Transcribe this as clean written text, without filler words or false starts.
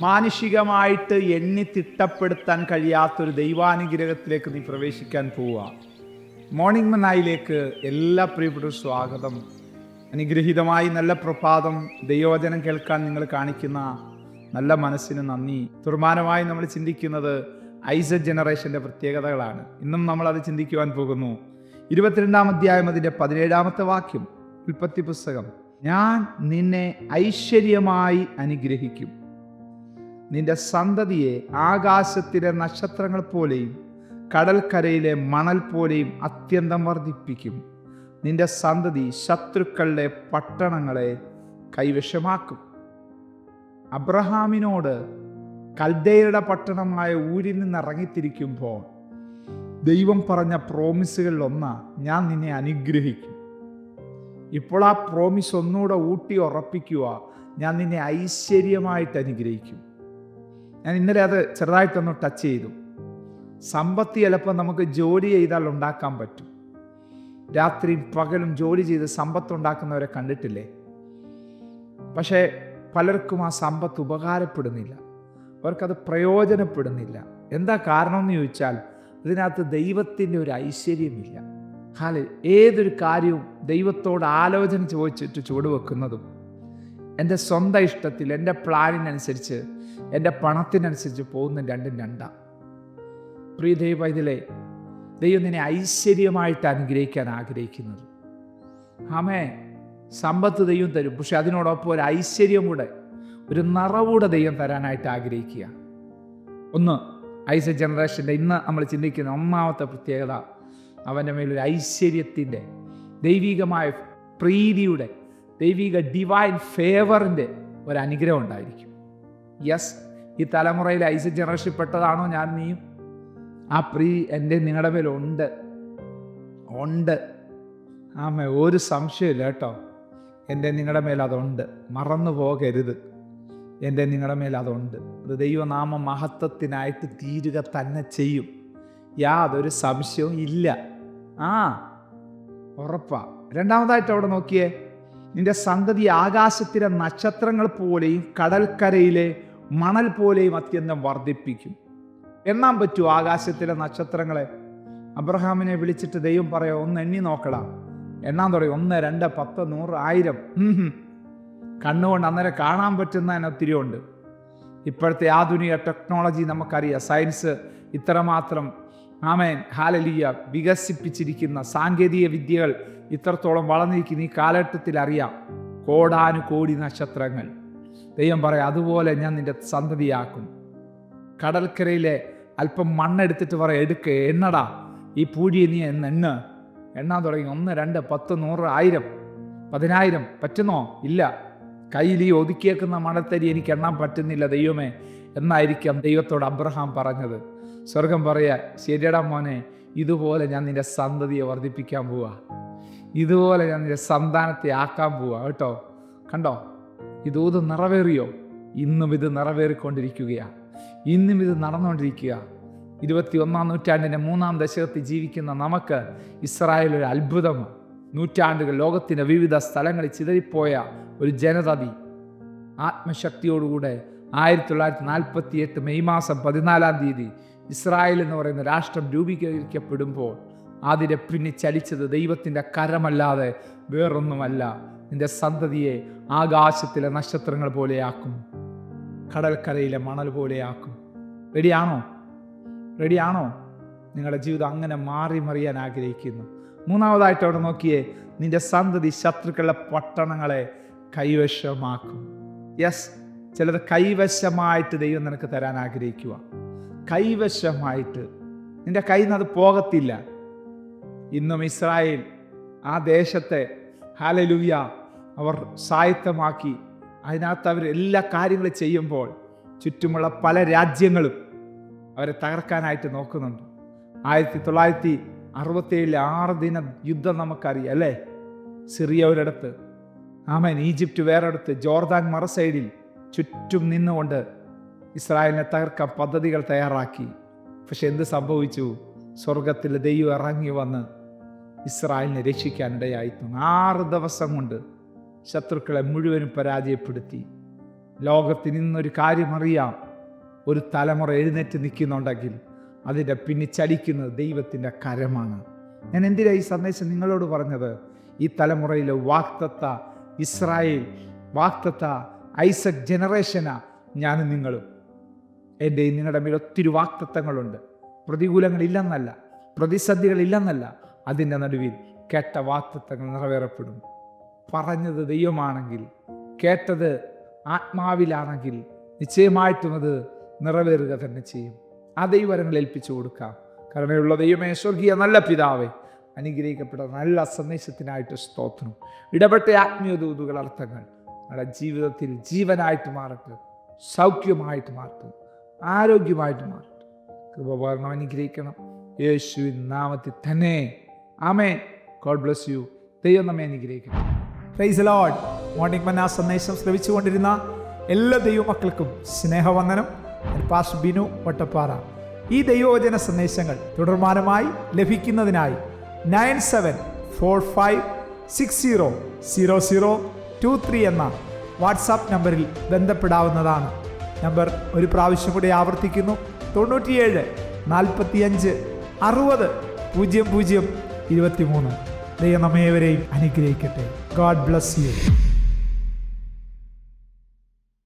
മാനുഷികമായിട്ട് എണ്ണി തിട്ടപ്പെടുത്താൻ കഴിയാത്തൊരു ദൈവാനുഗ്രഹത്തിലേക്ക് നീ പ്രവേശിക്കാൻ പോവുക. മോർണിംഗ് മന്നായിലേക്ക് എല്ലാ പ്രിയപ്പെട്ടവരും സ്വാഗതം. അനുഗ്രഹീതമായി നല്ല പ്രഭാതം. ദൈവവചനം കേൾക്കാൻ നിങ്ങൾ കാണിക്കുന്ന നല്ല മനസ്സിന് നന്ദി. തീർമാനമായി നമ്മൾ ചിന്തിക്കുന്നത് ഐസക് ജനറേഷൻ്റെ പ്രത്യേകതകളാണ്. ഇന്നും നമ്മളത് ചിന്തിക്കുവാൻ പോകുന്നു. 22-ാം അധ്യായം അതിൻ്റെ 17-ാമത്തെ വാക്യം, ഉൽപ്പത്തി പുസ്തകം. ഞാൻ നിന്നെ ഐശ്വര്യമായി അനുഗ്രഹിക്കും, നിന്റെ സന്തതിയെ ആകാശത്തിലെ നക്ഷത്രങ്ങൾ പോലെയും കടൽക്കരയിലെ മണൽ പോലെയും അത്യന്തം വർദ്ധിപ്പിക്കും. നിന്റെ സന്തതി ശത്രുക്കളുടെ പട്ടണങ്ങളെ കൈവശമാക്കും. അബ്രഹാമിനോട് കൽദയരുടെ പട്ടണമായ ഊരിൽ നിന്ന് ഇറങ്ങിത്തിരിക്കുമ്പോൾ ദൈവം പറഞ്ഞ പ്രോമിസുകളിലൊന്നാ, ഞാൻ നിന്നെ അനുഗ്രഹിക്കും. ഇപ്പോൾ ആ പ്രോമിസ് ഒന്നുകൂടെ ഊട്ടി ഉറപ്പിക്കുക, ഞാൻ നിന്നെ ഐശ്വര്യമായിട്ട് അനുഗ്രഹിക്കും. ഞാൻ ഇന്നലെ അത് ചെറുതായിട്ടൊന്ന് ടച്ച് ചെയ്തു. സമ്പത്ത് ചിലപ്പോൾ നമുക്ക് ജോലി ചെയ്താൽ ഉണ്ടാക്കാൻ പറ്റും. രാത്രിയും പകലും ജോലി ചെയ്ത് സമ്പത്ത് ഉണ്ടാക്കുന്നവരെ കണ്ടിട്ടില്ലേ? പക്ഷേ പലർക്കും ആ സമ്പത്ത് ഉപകാരപ്പെടുന്നില്ല, അവർക്കത് പ്രയോജനപ്പെടുന്നില്ല. എന്താ കാരണം എന്ന് ചോദിച്ചാൽ, ഇതിനകത്ത് ദൈവത്തിൻ്റെ ഒരു ഐശ്വര്യമില്ല. ഏതൊരു കാര്യവും ദൈവത്തോട് ആലോചന ചോദിച്ചിട്ട് ചുവടുവെക്കുന്നതും എൻ്റെ സ്വന്തം ഇഷ്ടത്തിൽ, എൻ്റെ പ്ലാനിനനുസരിച്ച്, എൻ്റെ പണത്തിനനുസരിച്ച് പോകുന്ന രണ്ടും രണ്ടാണ്. പ്രിയ ദൈവത്തിലെ ദൈവം നിന്നെ ഐശ്വര്യമായിട്ട് അനുഗ്രഹിക്കാൻ ആഗ്രഹിക്കുന്നത്. ആമേ, സമ്പത്ത് ദൈവം തരും, പക്ഷെ അതിനോടൊപ്പം ഒരു ഐശ്വര്യം കൂടെ, ഒരു നിറവൂടെ ദൈവം തരാനായിട്ട് ആഗ്രഹിക്കുക. ഒന്ന്, ഐസക് ജനറേഷൻ്റെ ഇന്ന് നമ്മൾ ചിന്തിക്കുന്ന ഒന്നാമത്തെ പ്രത്യേകത, അവൻ്റെ മേലൊരു ഐശ്വര്യത്തിൻ്റെ, ദൈവികമായ പ്രീതിയുടെ, ദൈവിക ഡിവൈൻ ഫേവറിൻ്റെ ഒരു അനുഗ്രഹം ഉണ്ടായിരിക്കും. യെസ്, ഈ തലമുറയിൽ ഐസക് ജനറേഷൻ പെട്ടതാണോ ഞാൻ നീയും? ആ എൻ്റെ നിങ്ങളുടെ മേലുണ്ട്, ഉണ്ട്. ആമേ, ഒരു സംശയമില്ല കേട്ടോ. എൻ്റെ നിങ്ങളുടെ മേൽ അതുണ്ട്, മറന്നു പോകരുത്. എൻ്റെ നിങ്ങളുടെ മേൽ അതുണ്ട്. അത് ദൈവനാമ മഹത്വത്തിനായിട്ട് തീരുക തന്നെ ചെയ്യും, യാതൊരു സംശയവും ഇല്ല. ഉറപ്പാ. രണ്ടാമതായിട്ട് അവിടെ നോക്കിയേ, നിന്റെ സന്തതി ആകാശത്തിലെ നക്ഷത്രങ്ങൾ പോലെയും കടൽക്കരയിലെ മണൽ പോലെയും അത്യന്തം വർദ്ധിപ്പിക്കും. എണ്ണാൻ പറ്റുമോ ആകാശത്തിലെ നക്ഷത്രങ്ങളെ? അബ്രഹാമിനെ വിളിച്ചിട്ട് ദൈവം പറയാം, ഒന്ന് എണ്ണി നോക്കടാ. എണ്ണാൻ തുടങ്ങി. 1, 2, 10, 100, 1000. കണ്ണുകൊണ്ട് അന്നേരം കാണാൻ പറ്റുന്നതിന് ഒത്തിരി ഉണ്ട്. ഇപ്പോഴത്തെ ആധുനിക ടെക്നോളജി നമുക്കറിയാം, സയൻസ് ഇത്രമാത്രം ആമേൻ ഹല്ലേലൂയ വികസിപ്പിച്ചിരിക്കുന്ന സാങ്കേതിക വിദ്യകൾ ഇത്രത്തോളം വളർന്നിരിക്കുന്ന ഈ കാലഘട്ടത്തിൽ അറിയാം, കോടാനുകോടി നക്ഷത്രങ്ങൾ. ദൈവം പറയാം, അതുപോലെ ഞാൻ നിന്റെ സന്തതിയാക്കും. കടൽക്കരയിലെ അല്പം മണ്ണെടുത്തിട്ട് പറയാം, എണ്ണടാ, ഈ പൂഴിയെ നീ എണ്ണാൻ തുടങ്ങി. 1, 2, 10, 100, 1000, 10,000. പറ്റുന്നോ? ഇല്ല. കയ്യിൽ ഈ ഒതുക്കിയേക്കുന്ന മണത്തരി എനിക്ക് എണ്ണാൻ പറ്റുന്നില്ല ദൈവമേ എന്നായിരിക്കാം ദൈവത്തോട് അബ്രഹാം പറഞ്ഞത്. സ്വർഗം പറയാ, ശരിയടാ മോനെ, ഇതുപോലെ ഞാൻ നിന്റെ സന്തതിയെ വർദ്ധിപ്പിക്കാൻ പോവാ, ഇതുപോലെ ഞാൻ നിന്റെ സന്താനത്തെ ആക്കാൻ പോവാ കേട്ടോ. കണ്ടോ, ഇത് നിറവേറിയോ? ഇന്നും ഇത് നിറവേറിക്കൊണ്ടിരിക്കുകയാണ്, ഇന്നും ഇത് നടന്നുകൊണ്ടിരിക്കുക. 21-ാം നൂറ്റാണ്ടിൻ്റെ 3-ാം ദശകത്തിൽ ജീവിക്കുന്ന നമുക്ക് ഇസ്രായേൽ ഒരു അത്ഭുതമാണ്. നൂറ്റാണ്ടുകൾ ലോകത്തിൻ്റെ വിവിധ സ്ഥലങ്ങളിൽ ചിതറിപ്പോയ ഒരു ജനതതി ആത്മശക്തിയോടുകൂടെ 1948 മെയ് മാസം 14-ാം തീയതി ഇസ്രായേൽ എന്ന് പറയുന്ന രാഷ്ട്രം രൂപീകരിക്കപ്പെടുമ്പോൾ അതിനെ പിന്നെ ചലിച്ചത് ദൈവത്തിൻ്റെ കരമല്ലാതെ വേറൊന്നുമല്ല. നിന്റെ സന്തതിയെ ആകാശത്തിലെ നക്ഷത്രങ്ങൾ പോലെയാക്കും, കടൽക്കരയിലെ മണൽ പോലെയാക്കും. റെഡിയാണോ? നിങ്ങളുടെ ജീവിതം അങ്ങനെ മാറി മറിയാൻ ആഗ്രഹിക്കുന്നു. മൂന്നാമതായിട്ട് അവിടെ നോക്കിയേ, നിന്റെ സന്തതി ശത്രുക്കളുടെ പട്ടണങ്ങളെ കൈവശമാക്കും. യെസ്, ചിലത് കൈവശമായിട്ട് ദൈവം നിനക്ക് തരാൻ ആഗ്രഹിക്കുക. കൈവശമായിട്ട് നിന്റെ കയ്യിൽ നിന്ന് അത് പോകത്തില്ല. ഇന്നും ഇസ്രായേൽ ആ ദേശത്തെ ഹല്ലേലൂയ അവർ സ്വായത്തമാക്കി, അതിനകത്ത് അവർ എല്ലാ കാര്യങ്ങളും ചെയ്യുമ്പോൾ ചുറ്റുമുള്ള പല രാജ്യങ്ങളും അവരെ തകർക്കാനായിട്ട് നോക്കുന്നുണ്ട്. 1967 6 ദിന യുദ്ധം നമുക്കറിയാം അല്ലേ? സിറിയ ഒരിടത്ത്, ആമേൻ, ഈജിപ്റ്റ് വേറൊരിടത്ത്, ജോർദാൻ മറ സൈഡിൽ ചുറ്റും നിന്നുകൊണ്ട് ഇസ്രായേലിനെ തകർക്കാൻ പദ്ധതികൾ തയ്യാറാക്കി. പക്ഷെ എന്ത് സംഭവിച്ചു? സ്വർഗത്തിൽ ദൈവം ഇറങ്ങി വന്ന് ഇസ്രായേലിനെ രക്ഷിക്കാനിടയായിത്തീർന്നു. 6 ദിവസം കൊണ്ട് ശത്രുക്കളെ മുഴുവനും പരാജയപ്പെടുത്തി. ലോകത്തിന് ഇന്നൊരു കാര്യം അറിയാം, ഒരു തലമുറ എഴുന്നേറ്റ് നിൽക്കുന്നുണ്ടെങ്കിൽ അതിൻ്റെ പിന്നിച്ചടിക്കുന്നത് ദൈവത്തിൻ്റെ കരമാണ്. ഞാൻ എന്തിനാ ഈ സന്ദേശം നിങ്ങളോട് പറഞ്ഞത്? ഈ തലമുറയിലെ വാക്തത്ത ഇസ്രായേൽ, വാക്തത്ത ഐസക് ജനറേഷനാ ഞാനും നിങ്ങളും. എൻ്റെ നിങ്ങളുടെ മേൽ ഒത്തിരി വാക്തത്വങ്ങളുണ്ട്. പ്രതികൂലങ്ങളില്ലെന്നല്ല, പ്രതിസന്ധികളില്ലെന്നല്ല, അതിൻ്റെ നടുവിൽ കേട്ട വാക്തത്വങ്ങൾ നിറവേറപ്പെടും. പറഞ്ഞത് ദൈവമാണെങ്കിൽ, കേട്ടത് ആത്മാവിലാണെങ്കിൽ നിശ്ചയമായിട്ടും അത് നിറവേറുക തന്നെ ചെയ്യും. ആ ദൈവവരങ്ങൾ ഏൽപ്പിച്ചു കൊടുക്കാം. കരുണയുള്ള ദൈവമേ, സ്വർഗീയ നല്ല പിതാവേ, അനുഗ്രഹിക്കപ്പെട്ട നല്ല സന്ദേശത്തിനായിട്ട് സ്തോത്രം. ഇടപെട്ട ആത്മീയ ദൂതുകൾ അർത്ഥങ്ങൾ നമ്മുടെ ജീവിതത്തിൽ ജീവനായിട്ട് മാറട്ടെ, സൗഖ്യമായിട്ട് മാറട്ടെ, ആരോഗ്യമായിട്ട് മാറട്ടെ. കൃപപൂർണ്ണം അനുഗ്രഹിക്കണം യേശുവിൻ നാമത്തിൽ തന്നെ. ആമേൻ. God bless you. ദൈവം നമ്മെ അനുഗ്രഹിക്കണം. Praise the Lord. മോർണിംഗ് മന്ന സന്ദേശം ശ്രവിച്ചുകൊണ്ടിരുന്ന എല്ലാ ദൈവമക്കൾക്കും സ്നേഹവന്ദനം. പാസ്റ്റർ ബിനു വട്ടപ്പാറ. ഈ ദൈവവചന സന്ദേശങ്ങൾ തുടർമാനമായി ലഭിക്കുന്നതിനായി 9745600023 എന്ന വാട്സാപ്പ് നമ്പറിൽ ബന്ധപ്പെടാവുന്നതാണ്. നമ്പർ ഒരു പ്രാവശ്യം കൂടി ആവർത്തിക്കുന്നു: 97 45 60 00 23. ദൈവം നമ്മേവരെയും അനുഗ്രഹിക്കട്ടെ. God bless U.